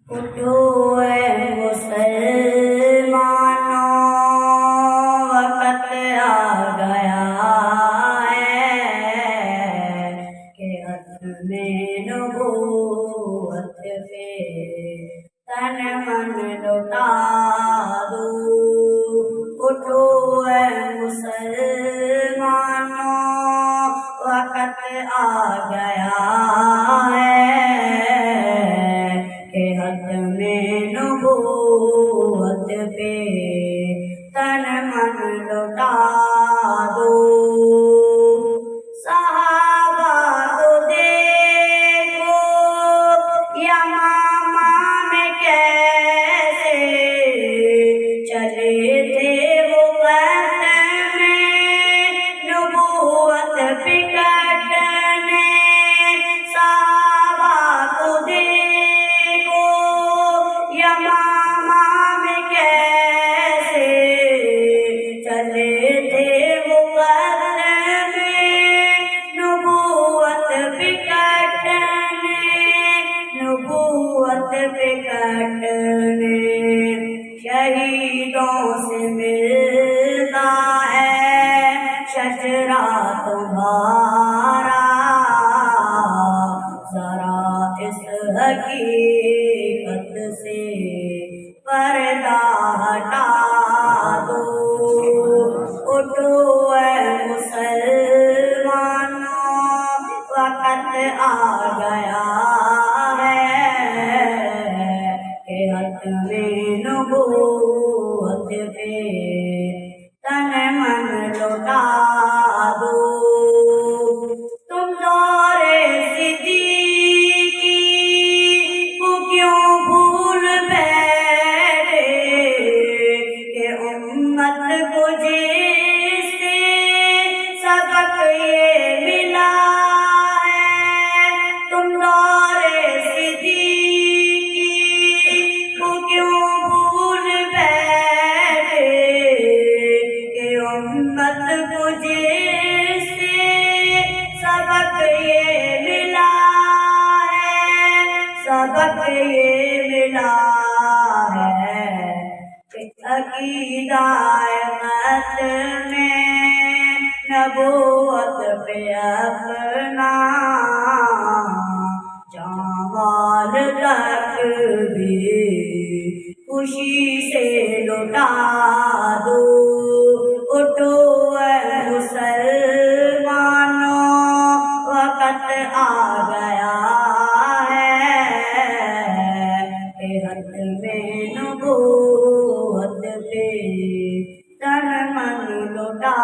اٹھو اے مسلمانوں، وقت آ گیا ہے کہ ختم نبوت پہ تن من لوٹا دو۔ اٹھو اے مسلمانوں، وقت آ گیا ہے کہ ختم نبوت پہ تن من لوٹا دو۔ صحابہ کو دیکھو یمامہ میں کیسے چلے تھے وہ ختم نبوت پہ کٹنے۔ صحابہ کو دیکھو یمامہ میں کیسے چلے تھے وہ ختم نبوت پہ کٹنے، نبوت پہ کٹنے۔ شہیدوں سے ملتا ہے شجرہ تمہارا، ذرا اس حقیقت سے پردہ ہٹا دو۔ اٹھو اے مسلمانوں، وقت آ گیا ہے کہ ختم نبوت پہ تن من لوٹا دو۔ تم دور صدیقی کو کیوں بھول بیٹھے کہ امت کو جس سے سبق یہ ملا ہے۔ تم دور صدیقی کو کیوں بھول بیٹھے کہ امت کو جس سے سبق یہ ملا ہے، سبق یہ ملا ہے کہ عقیدہ ختم نبوت پہ اپنا جاں تک بھی خوشی سے لوٹا دو۔ اٹھو اے مسلمانوں، وقت آ گیا ہے کہ ختم نبوت پہ تن من لوٹا